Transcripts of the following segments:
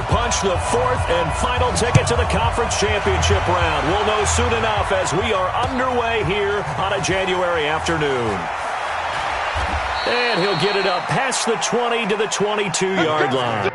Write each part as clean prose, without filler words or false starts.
will punch the fourth and final ticket to the conference championship round. We'll know soon enough as we are underway here on a January afternoon. And he'll get it up past the 20 to the 22-yard line.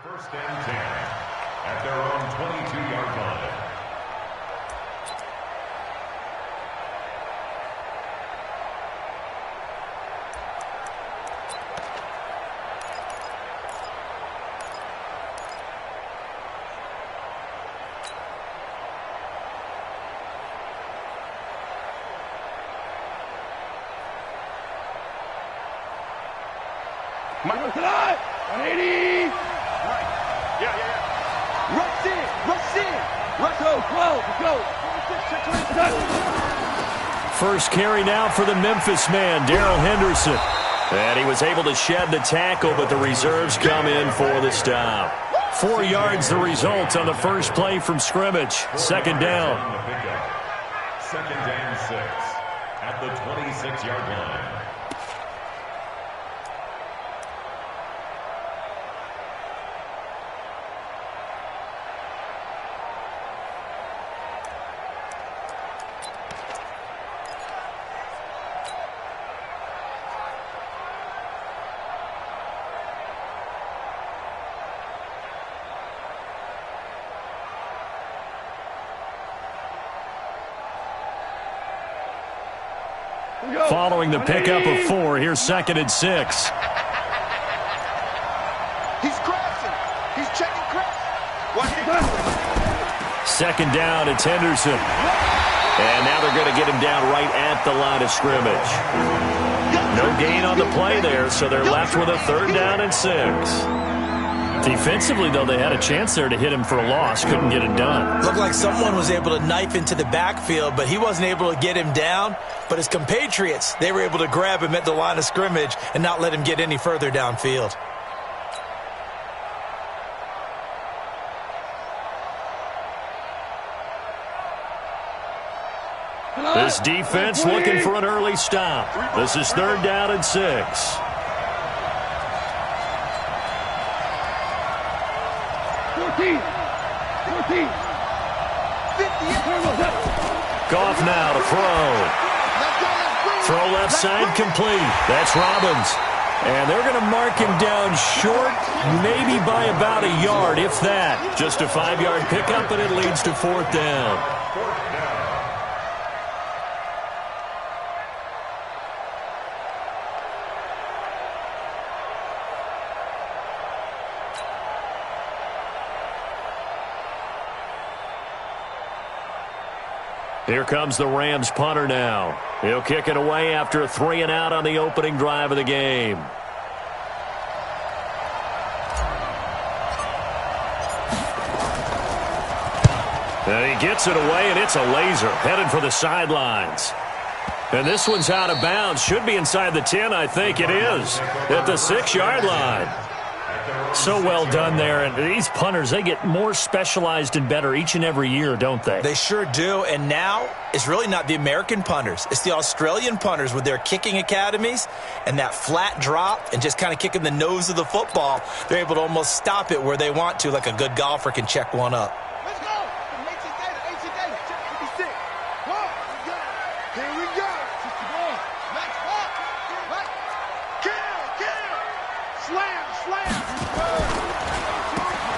First and 10 at their own 22-yard line. Michael tonight, 180. First carry now for the Memphis man, Darrell Henderson. And he was able to shed the tackle, but the reserves come in for the stop. 4 yards the result on the first play from scrimmage. Second down. Second and 6 at the 26-yard line. Following the pickup of 4, here's second and 6. He's crossing. He's checking cross. Second down, it's Henderson. And now they're going to get him down right at the line of scrimmage. No gain on the play there, so they're left with a third down and 6. Defensively, though, they had a chance there to hit him for a loss. Couldn't get it done. Looked like someone was able to knife into the backfield, but he wasn't able to get him down. But his compatriots, they were able to grab him at the line of scrimmage and not let him get any further downfield. This defense looking for an early stop. This is third down and 6. Goff now to throw. Throw left side complete. That's Robbins. And they're going to mark him down short, maybe by about a yard, if that. Just a 5-yard pickup, and it leads to fourth down. Here comes the Rams punter now. He'll kick it away after a 3-and-out on the opening drive of the game. And he gets it away, and it's a laser headed for the sidelines. And this one's out of bounds. Should be inside the 10, I think it is, at the 6-yard line. So well done there. And these punters, they get more specialized and better each and every year, don't they? They sure do. And now it's really not the American punters. It's the Australian punters with their kicking academies and that flat drop and just kind of kicking the nose of the football. They're able to almost stop it where they want to, like a good golfer can check one up. Let's go. 18 data. Check 56. Here we go. 61. Max up. Kill. Slam.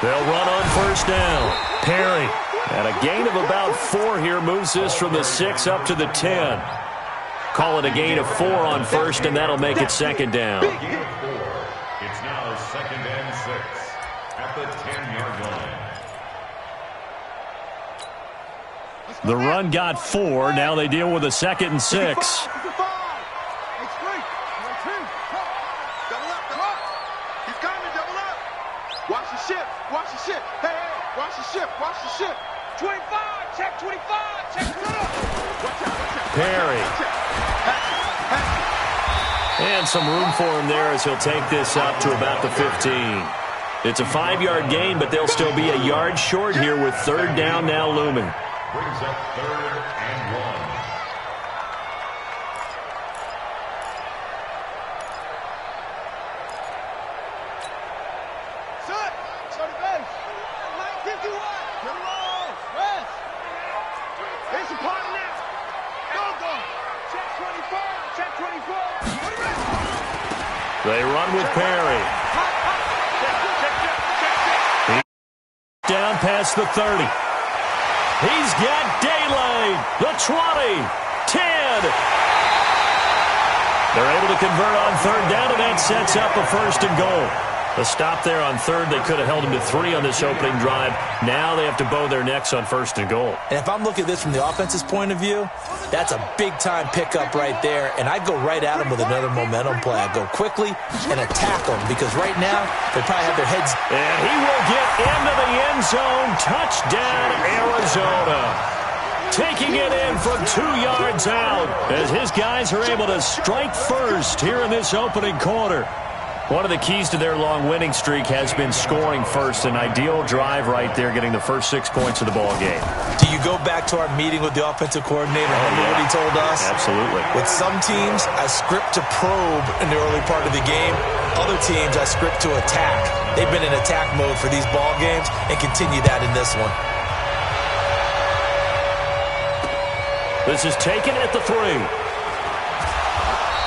They'll run on first down. Perry, at a gain of about 4 here, moves this from the 6 up to the 10. Call it a gain of 4 on first, and that'll make it second down. It's now 2nd and 6 at the 10-yard line. The run got 4. Now they deal with a 2nd and 6. Watch the ship. Watch the ship. Hey, hey, watch the ship. Watch the ship. 25. Check 25. Check 25. Watch out. Perry. And some room for him there as he'll take this up to about the 15. It's a 5-yard gain, but they'll still be a yard short here with 3rd down now looming. Brings up 3rd and 1. They run with Perry. Down past the 30. He's got daylight. The 20. 10. They're able to convert on 3rd down, and that sets up a 1st and goal. A stop there on 3rd. They could have held him to 3 on this opening drive. Now they have to bow their necks on 1st and goal. And if I'm looking at this from the offense's point of view, that's a big-time pickup right there. And I'd go right at him with another momentum play. I'd go quickly and attack them because right now they probably have their heads. And he will get into the end zone. Touchdown, Arizona. Taking it in from 2 yards out as his guys are able to strike first here in this opening quarter. One of the keys to their long winning streak has been scoring first. An ideal drive right there, getting the first 6 points of the ball game. Do you go back to our meeting with the offensive coordinator? Remember what he told us? Absolutely. With some teams, I script to probe in the early part of the game. Other teams, I script to attack. They've been in attack mode for these ball games and continue that in this one. This is taken at the 3.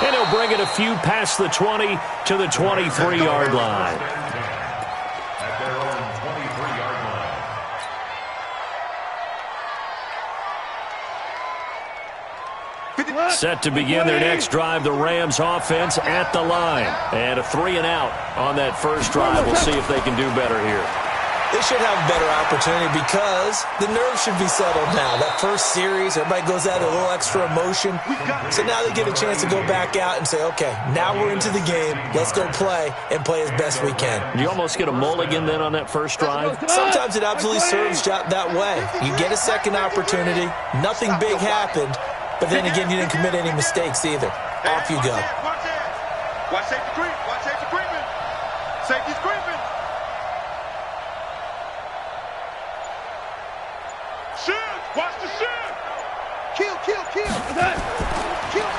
And he'll bring it a few past the 20 to the 23-yard line. At their own 23-yard line. Set to begin their next drive, the Rams offense at the line. And a 3 and out on that first drive. We'll see if they can do better here. They should have a better opportunity because the nerves should be settled now. That first series, everybody goes out a little extra emotion. So now they get a chance to go back out and say, okay, now we're into the game. Let's go play and play as best we can. You almost get a mulligan then on that first drive? Sometimes it absolutely serves that way. You get a second opportunity. Nothing big happened. But then again, you didn't commit any mistakes either. Off you go. Watch safety creep. Watch safety creeping. Safety's creeping. Watch the shit! Kill!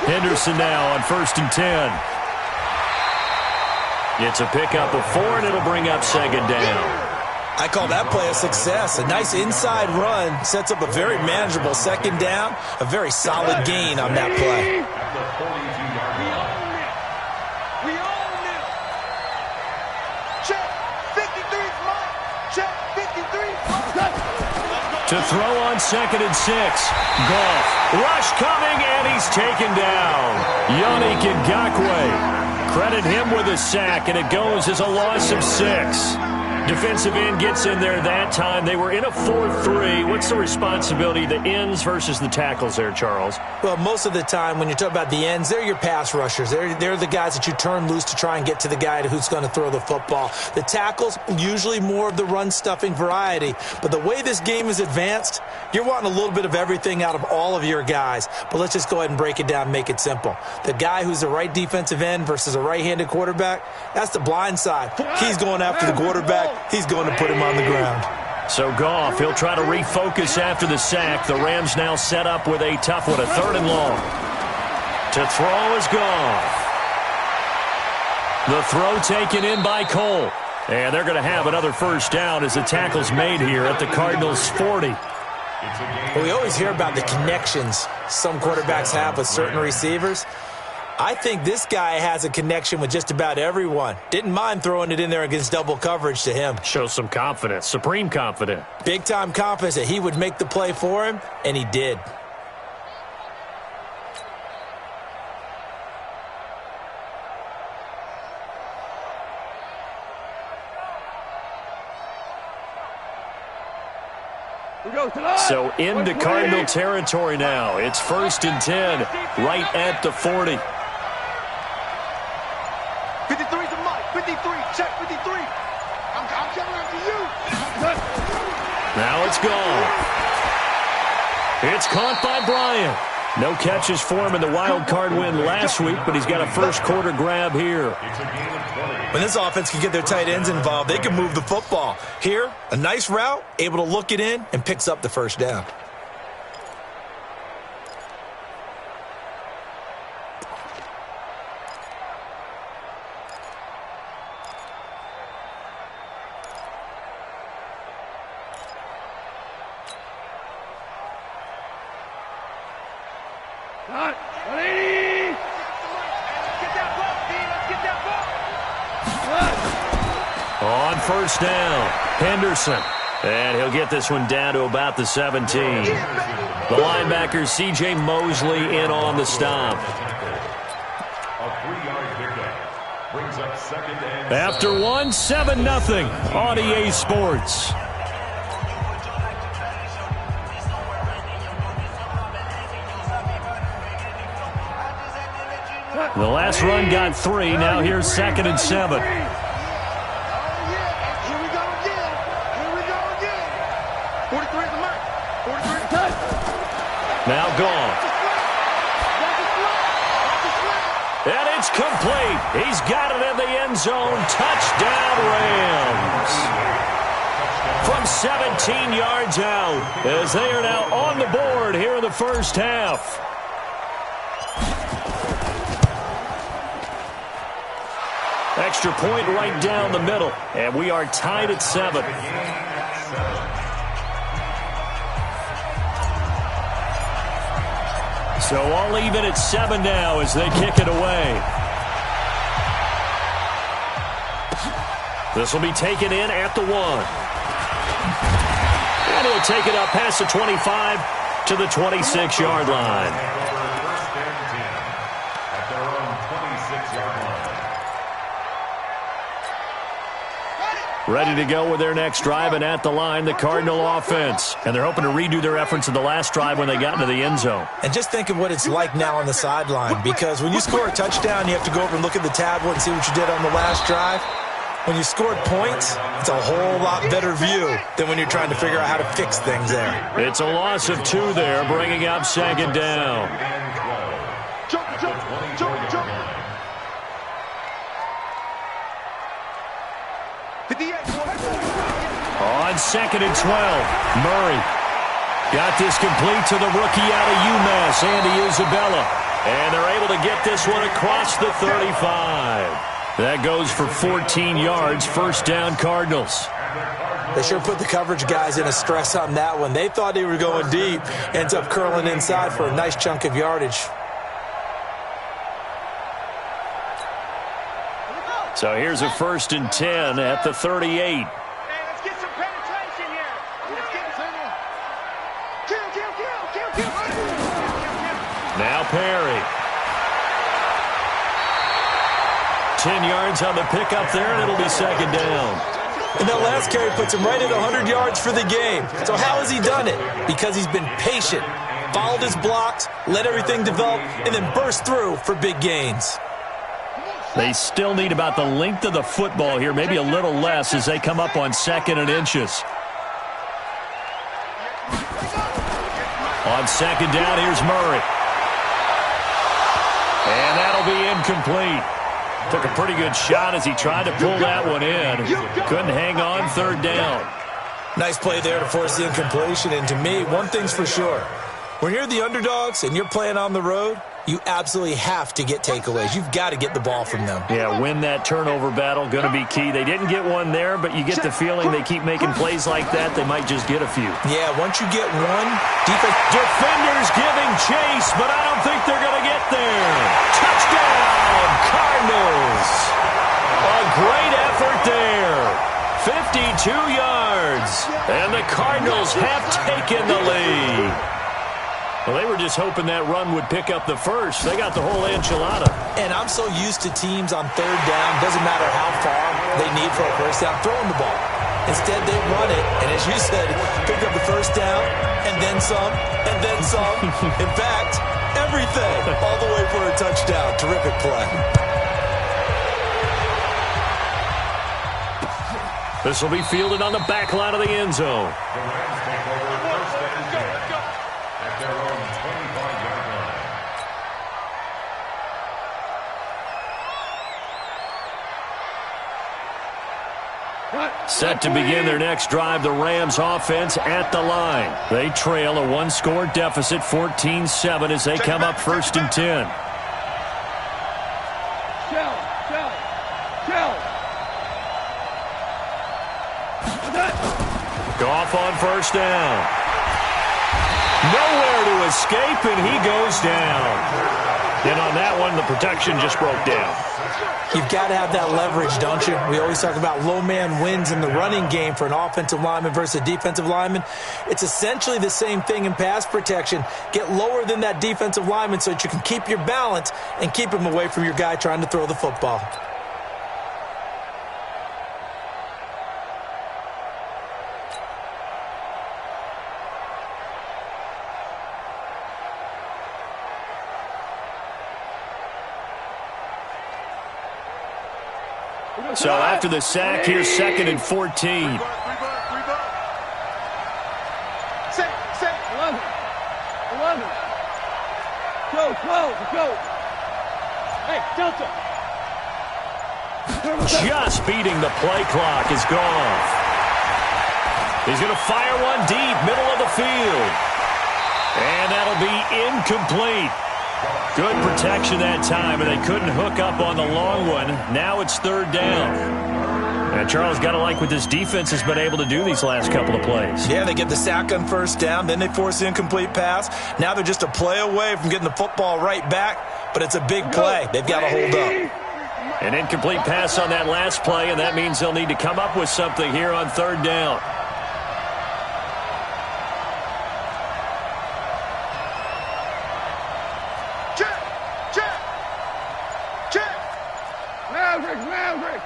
Henderson now on 1st and 10. It's a pickup of 4, and it'll bring up 2nd down. I call that play a success. A nice inside run sets up a very manageable 2nd down. A very solid gain on that play. At the 42-yard line. We own it! Check! 53's mine! Check! 53's To throw on 2nd and 6. Goff. Rush coming, and he's taken down. Yannick Ngakoue. Credit him with a sack, and it goes as a loss of 6. Defensive end gets in there that time. They were in a 4-3. What's the responsibility, the ends versus the tackles there, Charles? Well, most of the time when you talk about the ends, they're your pass rushers. They're the guys that you turn loose to try and get to the guy who's going to throw the football. The tackles, usually more of the run-stuffing variety. But the way this game is advanced, you're wanting a little bit of everything out of all of your guys. But let's just go ahead and break it down and make it simple. The guy who's the right defensive end versus a right-handed quarterback, that's the blind side. He's going after the quarterback. He's going to put him on the ground. So Goff, he'll try to refocus after the sack. The Rams now set up with a tough one, a 3rd and long. To throw is Goff. The throw taken in by Cole. And they're going to have another 1st down as the tackle's made here at the Cardinals' 40. Well, we always hear about the connections some quarterbacks have with certain receivers. I think this guy has a connection with just about everyone. Didn't mind throwing it in there against double coverage to him. Shows some confidence, supreme confidence. Big-time confidence that he would make the play for him, and he did. So into Cardinal territory now. It's 1st and 10, right at the 40. 53's a mark. 53. Check 53. I'm coming after you. Now it's gone. It's caught by Bryant. No catches for him in the wild card win last week, but he's got a first quarter grab here. When this offense can get their tight ends involved, they can move the football. Here, a nice route, able to look it in, and picks up the first down. On first down, Henderson. And he'll get this one down to about the 17. The linebacker, C.J. Mosley, in on the stop. A 3-yard pickup brings up 2nd and After 7-0 on EA Sports. The last run got 3. Now here's 2nd and 7. Now gone. And it's complete. He's got it in the end zone. Touchdown, Rams. From 17 yards out, as they are now on the board here in the first half. Extra point right down the middle, and we are tied at 7. So all even at 7 now as they kick it away. This will be taken in at the 1. And he'll take it up past the 25 to the 26-yard line. First and 10 at their own 26-yard line. Ready to go with their next drive, and at the line, the Cardinal offense. And they're hoping to redo their efforts in the last drive when they got into the end zone. And just think of what it's like now on the sideline, because when you score a touchdown, you have to go over and look at the tablet and see what you did on the last drive. When you scored points, it's a whole lot better view than when you're trying to figure out how to fix things there. It's a loss of 2 there, bringing up 2nd down. On 2nd and 12, Murray got this complete to the rookie out of UMass, Andy Isabella. And they're able to get this one across the 35. That goes for 14 yards, first down Cardinals. They sure put the coverage guys in a stress on that one. They thought they were going deep, ends up curling inside for a nice chunk of yardage. So here's a 1st and 10 at the 38. Let's get some penetration here. Let's get some. Kill. Now Perry. 10 yards on the pickup there, and it'll be 2nd down. And that last carry puts him right at 100 yards for the game. So how has he done it? Because he's been patient, followed his blocks, let everything develop, and then burst through for big gains. They still need about the length of the football here, maybe a little less as they come up on 2nd and inches. On 2nd down, here's Murray. And that'll be incomplete. Took a pretty good shot as he tried to pull that one in. Couldn't hang on, 3rd down. Nice play there to force the incompletion. And to me, one thing's for sure. When you're the underdogs and you're playing on the road, you absolutely have to get takeaways. You've got to get the ball from them. Yeah, win that turnover battle, going to be key. They didn't get one there, but you get the feeling they keep making plays like that, they might just get a few. Yeah, once you get one, defenders giving chase, but I don't think they're going to get there. Touchdown, Cardinals. A great effort there. 52 yards, and the Cardinals have taken the lead. Well, they were just hoping that run would pick up the first. They got the whole enchilada. And I'm so used to teams on third down, doesn't matter how far they need for a first down, throwing the ball. Instead, they run it, and as you said, pick up the first down, and then some, and then some. In fact, everything, all the way for a touchdown. Terrific play. This will be fielded on the back line of the end zone. The Rams take over first and 10 at their own 25-yard line. Set to begin their next drive, the Rams offense at the line. They trail a one-score deficit, 14-7, as they come up first and 10. Goff on first down. Nowhere to escape, and he goes down. And on that one, the protection just broke down. You've got to have that leverage, don't you? We always talk about low man wins in the running game for an offensive lineman versus a defensive lineman. It's essentially the same thing in pass protection. Get lower than that defensive lineman so that you can keep your balance and keep him away from your guy trying to throw the football. So after the sack, here's second and 14. Set, 11. Go. Hey, Delta. Just beating the play clock is gone. He's going to fire one deep, middle of the field. And that'll be incomplete. Good protection that time, and they couldn't hook up on the long one. Now it's third down. And Charles, got to like what this defense has been able to do these last couple of plays. Yeah, they get the sack on first down, then they force the incomplete pass. Now they're just a play away from getting the football right back, but it's a big play. They've got to hold up. An incomplete pass on that last play, and that means they'll need to come up with something here on third down. Maverick.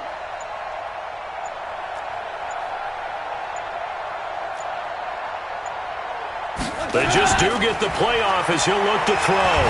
They just do get the playoff as he'll look to throw.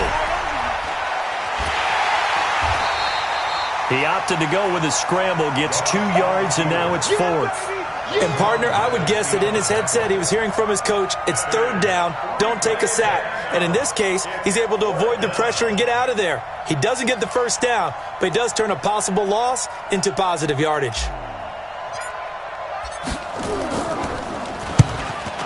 He opted to go with a scramble, gets 2 yards, and now it's fourth. And, partner, I would guess that in his headset he was hearing from his coach, it's third down, don't take a sack. And in this case, he's able to avoid the pressure and get out of there. He doesn't get the first down, but he does turn a possible loss into positive yardage.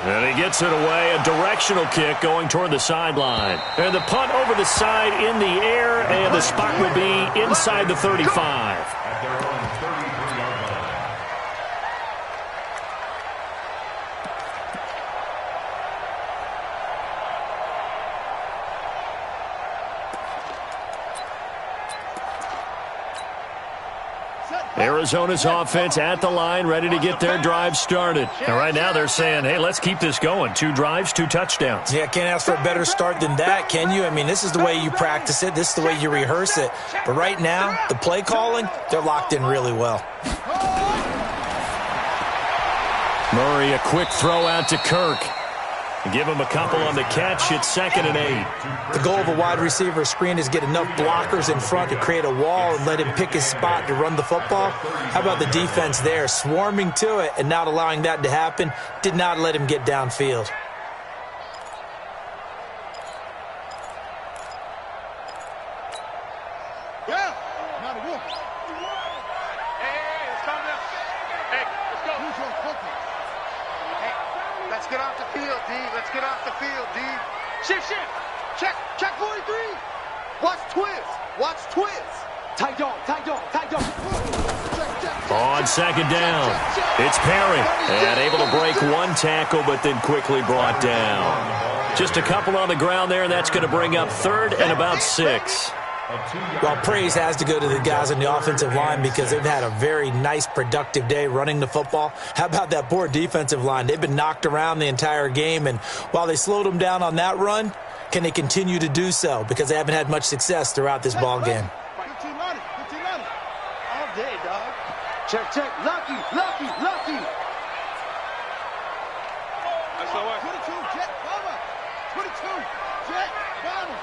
And he gets it away, a directional kick going toward the sideline. And the punt over the side in the air, and the spot will be inside the 35. At their own 33-yard line. Arizona's offense at the line, ready to get their drive started. And right now they're saying, hey, let's keep this going. 2 drives, 2 touchdowns. Yeah, can't ask for a better start than that, can you? I mean, this is the way you practice it. This is the way you rehearse it. But right now, the play calling, they're locked in really well. Murray, a quick throw out to Kirk. Give him a couple on the catch. It's 2nd and 8. The goal of a wide receiver screen is get enough blockers in front to create a wall and let him pick his spot to run the football. How about the defense there, swarming to it and not allowing that to happen? Did not let him get downfield. Yeah, not a wolf. Hey, let's calm down. Hey, let's go. Who's your focus? Hey, let's get off the field, D. Let's get off the field, D. Shift. Check 43. Watch twist. Watch twist. Tight dog. On second down, it's Perry, and able to break one tackle, but then quickly brought down. Just a couple on the ground there, and that's going to bring up third and about 6. Well, praise has to go to the guys on the offensive line because they've had a very nice, productive day running the football. How about that poor defensive line? They've been knocked around the entire game, and while they slowed them down on that run, can they continue to do so? Because they haven't had much success throughout this ball game. 15 money. All day, dog. Check. Lucky. That's the way. 22, jet bomber. 22, jet bomber.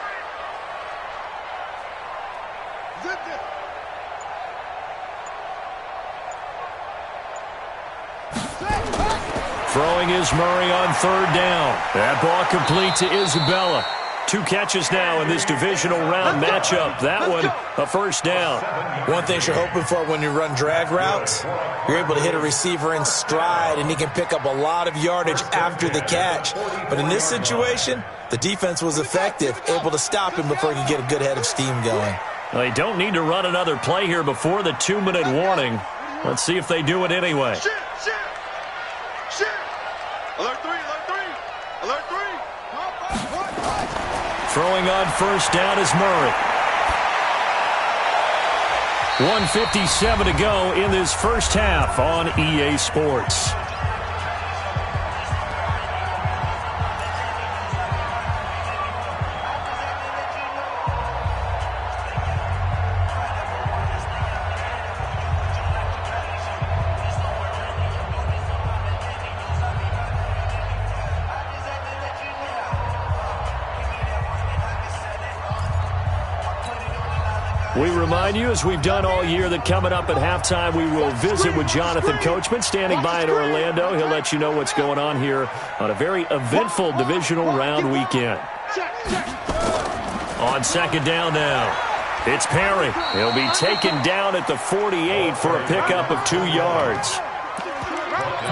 Zip it. Throwing is Murray on third down. That ball complete to Isabella. 2 catches now in this divisional round matchup. That one, a first down. One thing you're hoping for when you run drag routes, you're able to hit a receiver in stride, and he can pick up a lot of yardage after the catch. But in this situation, the defense was effective, able to stop him before he could get a good head of steam going. They don't need to run another play here before the 2-minute warning. Let's see if they do it anyway. Shit. Alert 3. Throwing on first down is Murray. 1:57 to go in this first half on EA Sports. We remind you, as we've done all year, that coming up at halftime, we will visit with Jonathan Coachman, standing by in Orlando. He'll let you know what's going on here on a very eventful divisional round weekend. On second down now, it's Perry. He'll be taken down at the 48 for a pickup of 2 yards.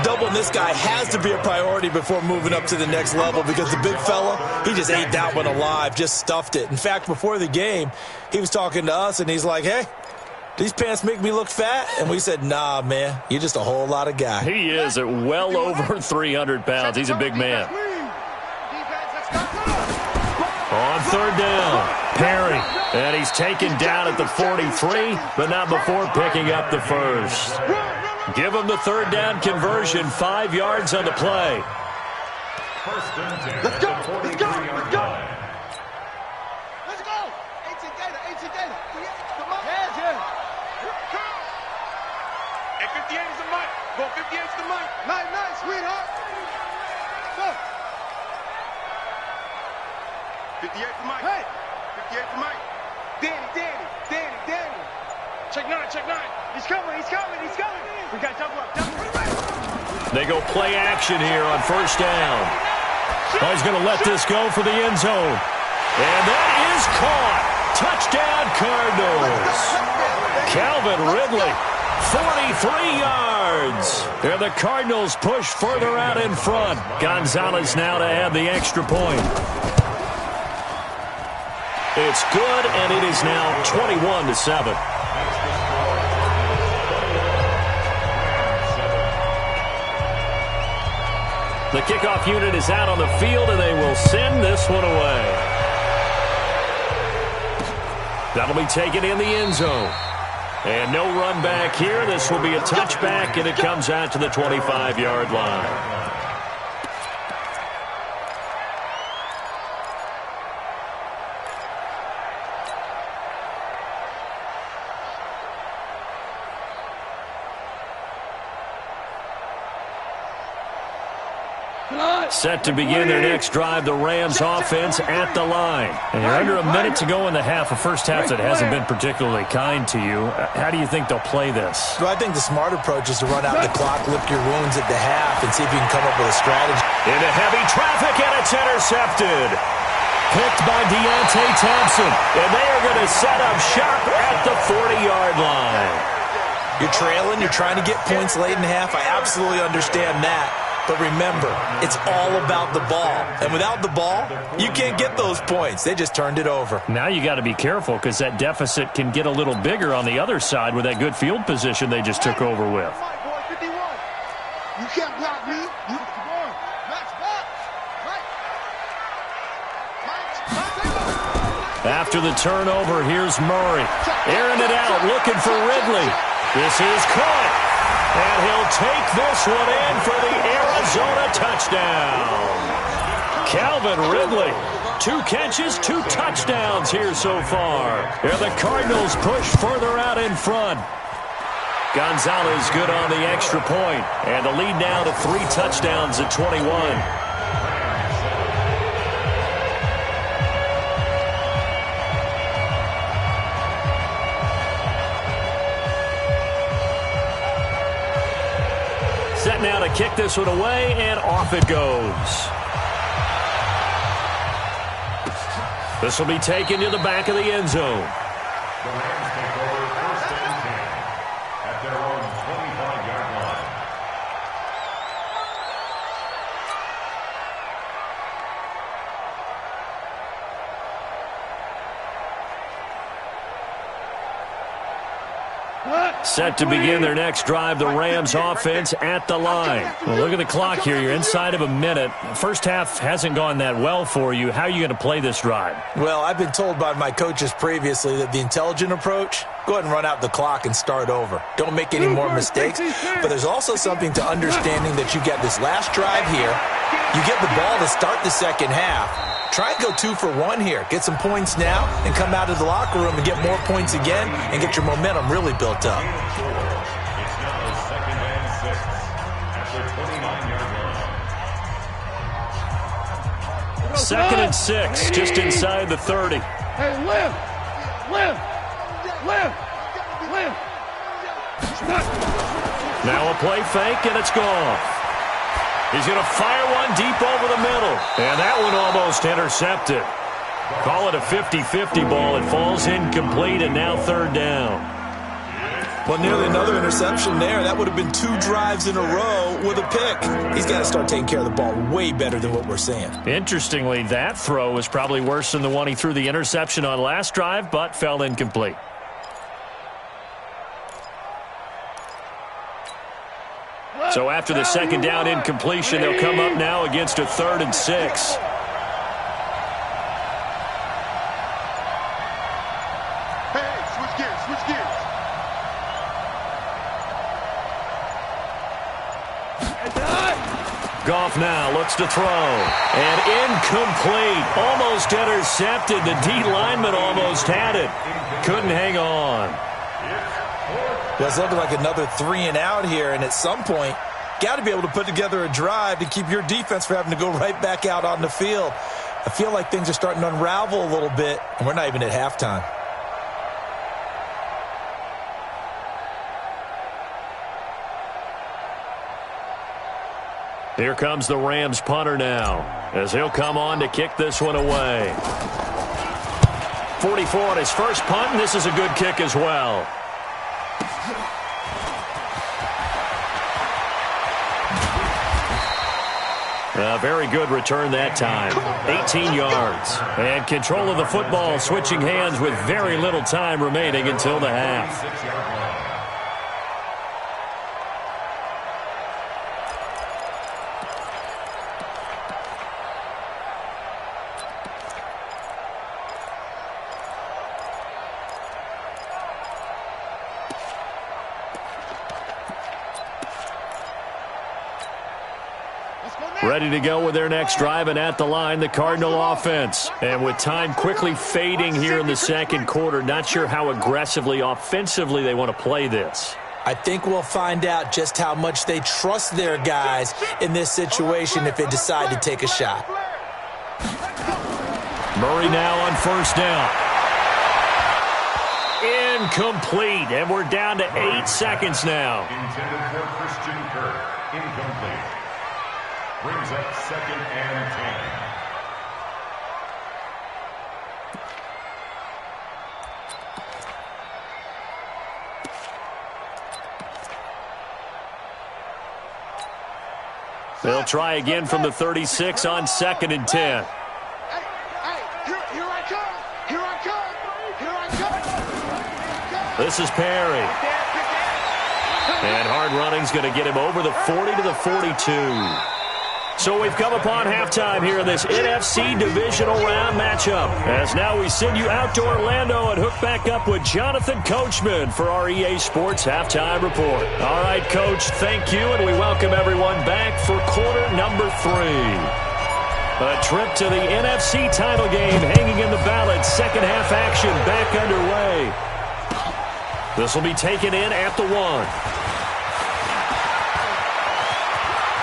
Doubling this guy has to be a priority before moving up to the next level because the big fella, he just ate that one alive, just stuffed it. In fact, before the game, he was talking to us, and he's like, hey, these pants make me look fat? And we said, nah, man, you're just a whole lot of guy. He is at well over 300 pounds. He's a big man. On third down, Perry. And he's taken down at the 43, but not before picking up the first. Give him the third down conversion, 5 yards on the play. First and 10. Let's go. 43-yard line. Let's go. 18 Gator. Come on. Yeah. Hey, 58 is the mic. Go 58 is the mic. Nice, sweetheart. Go. 58 the mic. Hey. 58 the mic. Danny. Check 9. He's coming. We got double up. They go play action here on first down. Oh, he's going to let this go for the end zone. And that is caught. Touchdown, Cardinals. Calvin Ridley, 43 yards. And the Cardinals push further out in front. Gonzalez now to add the extra point. It's good, and it is now 21-7. The kickoff unit is out on the field, and they will send this one away. That'll be taken in the end zone. And no run back here. This will be a touchback, and it comes out to the 25-yard line. Set to begin their next drive, the Rams offense at the line. And you're under a minute to go in the half, a first half that hasn't been particularly kind to you. How do you think they'll play this? Well, I think the smart approach is to run out the clock, lick your wounds at the half, and see if you can come up with a strategy. Into heavy traffic, and it's intercepted. Picked by Deontay Thompson, and they are going to set up shop at the 40-yard line. You're trailing, you're trying to get points late in the half. I absolutely understand that. But remember, it's all about the ball. And without the ball, you can't get those points. They just turned it over. Now you got to be careful because that deficit can get a little bigger on the other side with that good field position they just took over with. You can't block me. You come on. Match box. After the turnover, here's Murray. Airing it out, looking for Ridley. This is caught. And he'll take this one in for the Arizona touchdown. Calvin Ridley, 2 catches, 2 touchdowns here so far. And the Cardinals push further out in front. Gonzalez good on the extra point. And the lead now to 3 touchdowns at 21. Set now to kick this one away, and off it goes. This will be taken to the back of the end zone. The Rams take over 1st and 10 at their own 25-yard line. Set to begin their next drive, the Rams offense at the line. Well, look at the clock here. You're inside of a minute. First half hasn't gone that well for you. How are you going to play this drive? Well, I've been told by my coaches previously that the intelligent approach, go ahead and run out the clock and start over. Don't make any more mistakes. But there's also something to understanding that you get this last drive here. You get the ball to start the second half. Try and go 2 for 1 here. Get some points now and come out of the locker room and get more points again and get your momentum really built up. It's now 2nd and 6 at the 29-yard line. 2nd and 6, just inside the 30. Hey, lift. Now a play fake, and it's gone. He's going to fire one deep over the middle. And that one almost intercepted. Call it a 50-50 ball. It falls incomplete, and now 3rd down. Well, nearly another interception there. That would have been 2 drives in a row with a pick. He's got to start taking care of the ball way better than what we're seeing. Interestingly, that throw was probably worse than the one he threw the interception on last drive, but fell incomplete. So after the 2nd down incompletion, they'll come up now against a 3rd and 6. Hey, switch gears. Goff now looks to throw. And incomplete. Almost intercepted. The D lineman almost had it. Couldn't hang on. Well, it's looking like another 3 and out here, and at some point, got to be able to put together a drive to keep your defense from having to go right back out on the field. I feel like things are starting to unravel a little bit, and we're not even at halftime. Here comes the Rams punter now, as he'll come on to kick this one away. 44 on his first punt, and this is a good kick as well. A very good return that time. 18 yards. And control of the football, switching hands with very little time remaining until the half. Ready to go with their next drive, and at the line, the Cardinal offense. And with time quickly fading here in the 2nd quarter, not sure how aggressively, offensively they want to play this. I think we'll find out just how much they trust their guys in this situation if they decide to take a shot. Murray now on 1st down. Incomplete, and we're down to 8 seconds now. Intended for Christian Kirk. Incomplete. Brings up 2nd and 10. They'll try again from the 36 on 2nd and 10. Here I come. Here I come. Here I come. This is Perry. And hard running's going to get him over the 40 to the 42. So we've come upon halftime here in this NFC Divisional Round matchup. As now we send you out to Orlando and hook back up with Jonathan Coachman for our EA Sports Halftime Report. All right, Coach, thank you, and we welcome everyone back for quarter number 3. A trip to the NFC title game hanging in the balance. Second half action back underway. This will be taken in at the 1.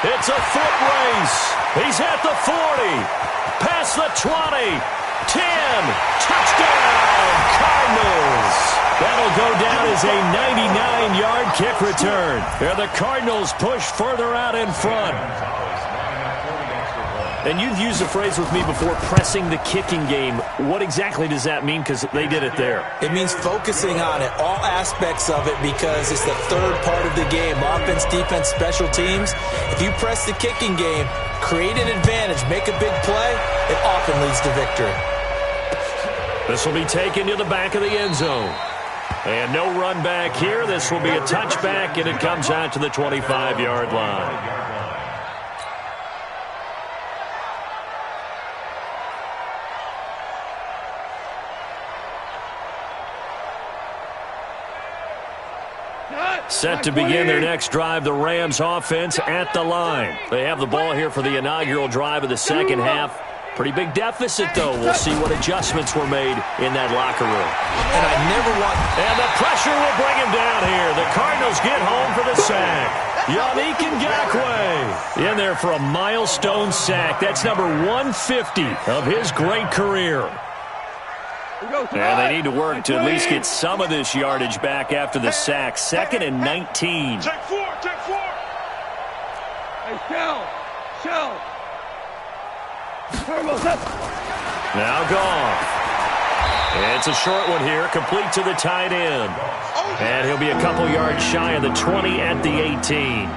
It's a foot race. He's at the 40. Past the 20. 10. Touchdown, Cardinals. That'll go down as a 99-yard kick return. And the Cardinals push further out in front. And you've used the phrase with me before, pressing the kicking game. What exactly does that mean? Because they did it there. It means focusing on it, all aspects of it, because it's the third part of the game. Offense, defense, special teams. If you press the kicking game, create an advantage, make a big play, it often leads to victory. This will be taken to the back of the end zone. And no run back here. This will be a touchback, and it comes out to the 25-yard line. Set to begin their next drive, the Rams offense at the line. They have the ball here for the inaugural drive of the second half. Pretty big deficit, though. We'll see what adjustments were made in that locker room. And I never want... And the pressure will bring him down here. The Cardinals get home for the sack. Yannick Ngakoue in there for a milestone sack. That's number 150 of his great career. And they need to work to at least get some of this yardage back after the sack. 2nd and 19. Check 4, check 4. Hey, shell. Now gone. It's a short one here, complete to the tight end. And he'll be a couple yards shy of the 20 at the 18.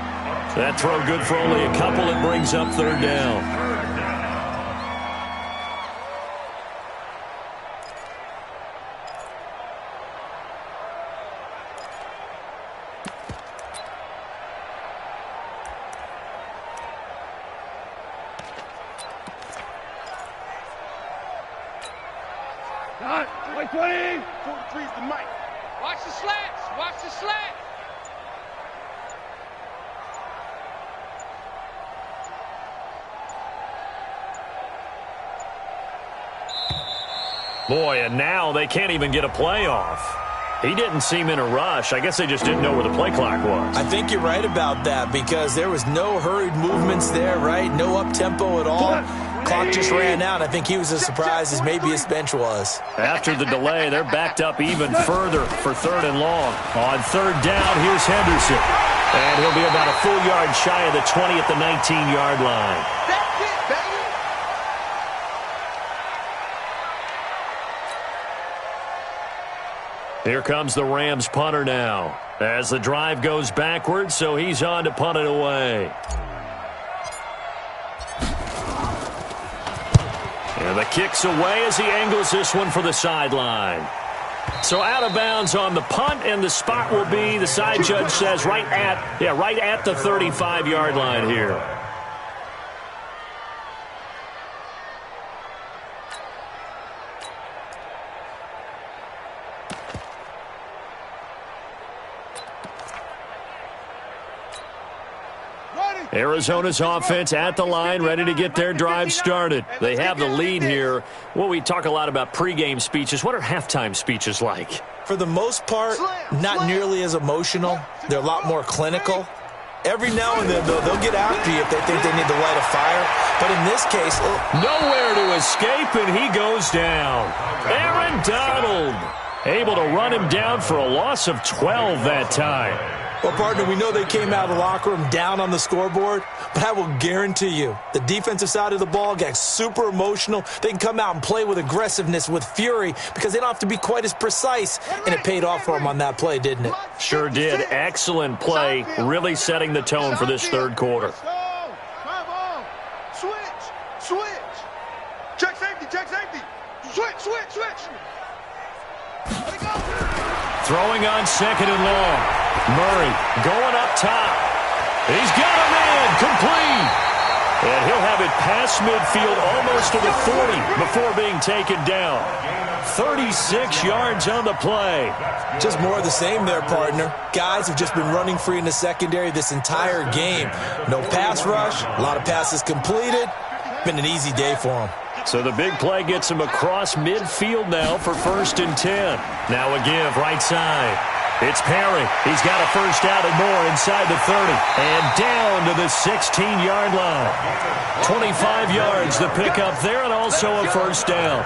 That throw good for only a couple. It brings up 3rd down. Done. 20. 43's the mic. Watch the slats. Watch the slats. Boy, and now they can't even get a play off. He didn't seem in a rush. I guess they just didn't know where the play clock was. I think you're right about that because there was no hurried movements there, right? No up-tempo at all. Clock just ran out. I think he was as surprised as maybe his bench was. After the delay, they're backed up even further for 3rd and long. On 3rd down, here's Henderson. And he'll be about a full yard shy of the 20 at the 19-yard line. That's it, baby. Here comes the Rams punter now. As the drive goes backwards, so he's on to punt it away. And the kick's away as he angles this one for the sideline. So out of bounds on the punt, and the spot will be, the side judge says, right at the 35-yard line here. Arizona's offense at the line, ready to get their drive started. They have the lead here. Well, we talk a lot about pregame speeches. What are halftime speeches like? For the most part, not nearly as emotional. They're a lot more clinical. Every now and then, though, they'll get after you if they think they need to light a fire. But in this case... nowhere to escape, and he goes down. Aaron Donald able to run him down for a loss of 12 that time. Well, partner, we know they came out of the locker room down on the scoreboard, but I will guarantee you the defensive side of the ball got super emotional. They can come out and play with aggressiveness, with fury, because they don't have to be quite as precise, and it paid off for them on that play, didn't it? Sure did. Excellent play, really setting the tone for this third quarter. switch. Check safety, check safety. Switch, switch, switch. Let it go. Throwing on 2nd and long. Murray going up top. He's got him in. Complete. And he'll have it past midfield almost to the 40 before being taken down. 36 yards on the play. Just more of the same there, partner. Guys have just been running free in the secondary this entire game. No pass rush, a lot of passes completed. Been an easy day for them. So the big play gets him across midfield now for 1st and 10. Now a give right side. It's Perry. He's got a first down and more inside the 30. And down to the 16-yard line. 25 yards the pickup there and also a first down.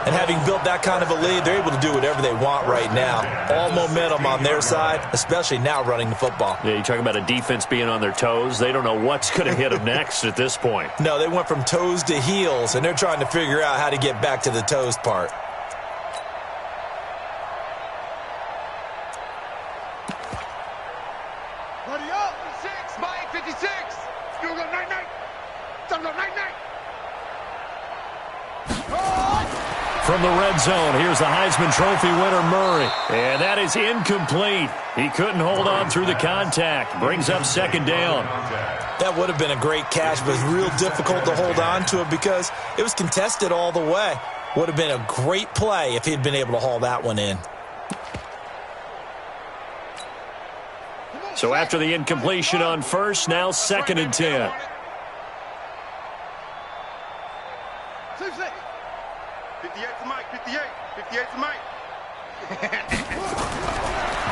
And having built that kind of a lead, they're able to do whatever they want right now. All momentum on their side, especially now running the football. Yeah, you talk about a defense being on their toes. They don't know what's going to hit them next at this point. No, they went from toes to heels, and they're trying to figure out how to get back to the toes part. Ready up. 6 by 56. You go night-night. Time to go night-night. From the red zone, here's the Heisman Trophy winner, Murray. And that is incomplete. He couldn't hold on through the contact. Brings up 2nd down. That would have been a great catch, but it's real difficult to hold on to it because it was contested all the way. Would have been a great play if he'd been able to haul that one in. So after the incompletion on first, now 2nd and 10.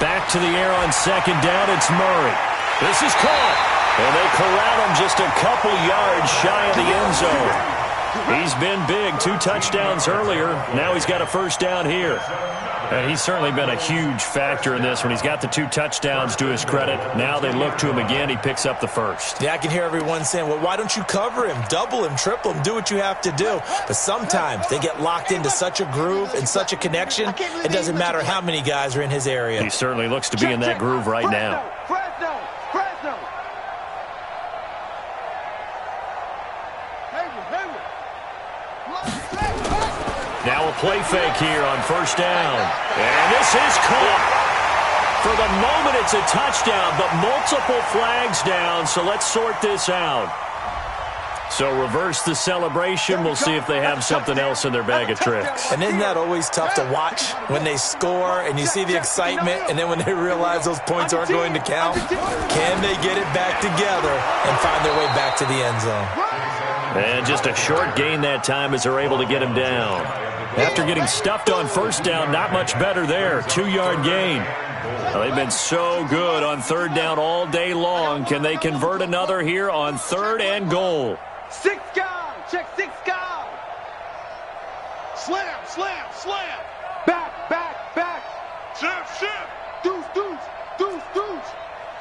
Back to the air on 2nd down, it's Murray. This is caught. And they corral him just a couple yards shy of the end zone. He's been big, 2 touchdowns earlier. Now he's got a first down here. And he's certainly been a huge factor in this when he's got the 2 touchdowns to his credit. Now they look to him again. He picks up the first. Yeah, I can hear everyone saying, well, why don't you cover him, double him, triple him, do what you have to do. But sometimes they get locked into such a groove and such a connection, it doesn't matter how many guys are in his area. He certainly looks to be in that groove right now. Now a play fake here on first down. And this is caught. For the moment, it's a touchdown, but multiple flags down, so let's sort this out. So reverse the celebration. We'll see if they have something else in their bag of tricks. And isn't that always tough to watch when they score and you see the excitement, and then when they realize those points aren't going to count? Can they get it back together and find their way back to the end zone? And just a short gain that time as they're able to get him down. After getting stuffed on first down, not much better there. 2-yard gain. Well, they've been so good on 3rd down all day long. Can they convert another here on 3rd and goal? 6 guy. Check 6 guy. Slam, slam, slam. Back, back, back. Shift, shift. Deuce, deuce, deuce, deuce.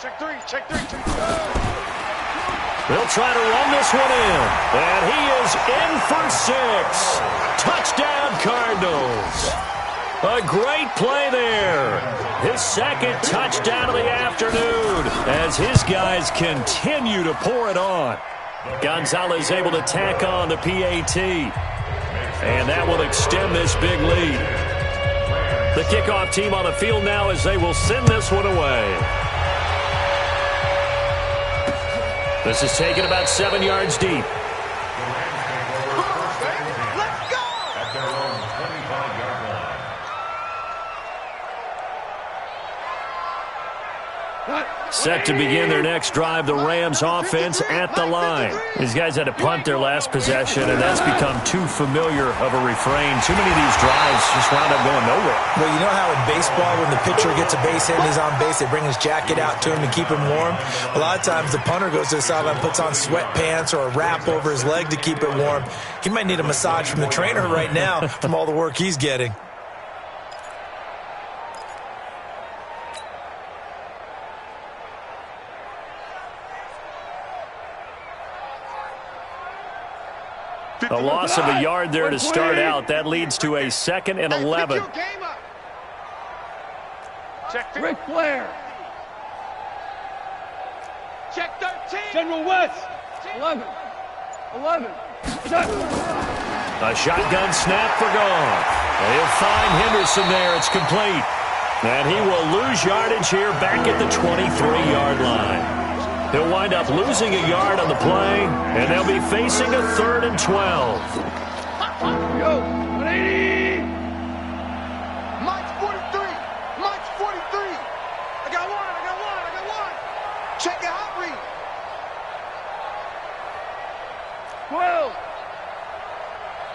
Check 3, check 3, check 3. They'll try to run this one in. And he is in for 6. Touchdown, Cardinals. A great play there. His 2nd touchdown of the afternoon as his guys continue to pour it on. Gonzalez able to tack on the PAT. And that will extend this big lead. The kickoff team on the field now as they will send this one away. This is taken about 7 yards deep. Set to begin their next drive, the Rams offense at the line. These guys had to punt their last possession, and that's become too familiar of a refrain. Too many of these drives just wound up going nowhere. Well, you know how in baseball, when the pitcher gets a base hit and he's on base, they bring his jacket out to him to keep him warm? A lot of times the punter goes to the sideline, puts on sweatpants or a wrap over his leg to keep it warm. He might need a massage from the trainer right now from all the work he's getting. A loss of a yard there to start out. That leads to a 2nd and 11. Check Ric Flair. Check 13. General West. 11. 11. A shotgun snap for Goff. He'll find Henderson there. It's complete. And he will lose yardage here back at the 23-yard line. He'll wind up losing a yard on the play, and they'll be facing a 3rd and 12. Go, 180. Mike's 43. Mike's 43. I got one. Check your hot read. 12.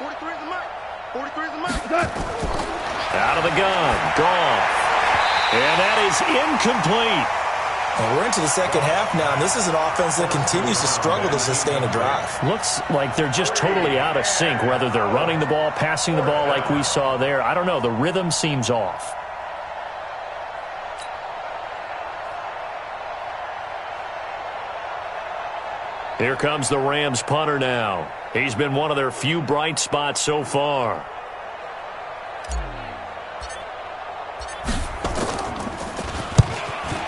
43 is the Mike. 43 is the Mike. Out of the gun, Goff. And that is incomplete. And we're into the second half now, and this is an offense that continues to struggle to sustain a drive. Looks like they're just totally out of sync, whether they're running the ball, passing the ball like we saw there. I don't know. The rhythm seems off. Here comes the Rams punter now. He's been one of their few bright spots so far.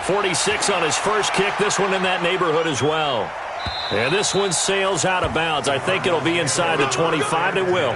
.46 on his first kick. This one in that neighborhood as well. And this one sails out of bounds. I think it'll be inside the 25. It will.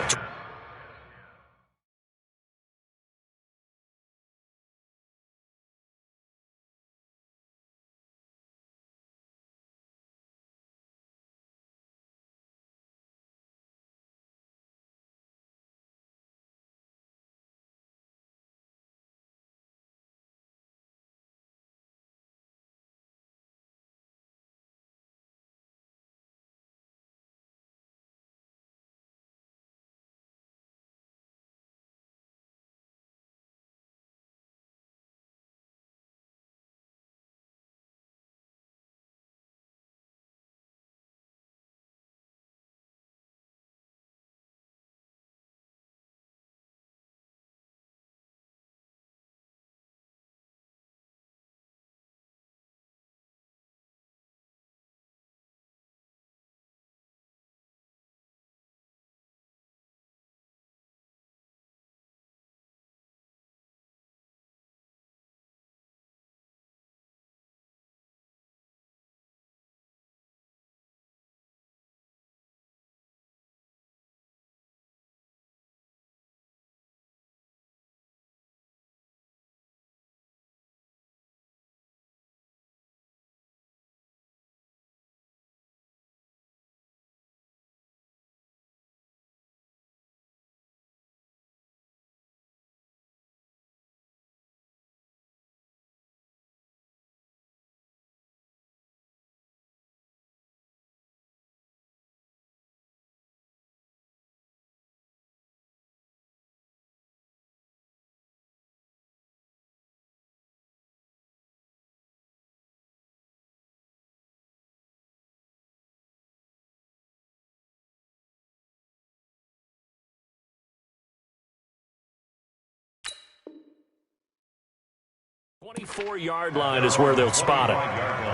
The 24-yard line is where they'll spot it.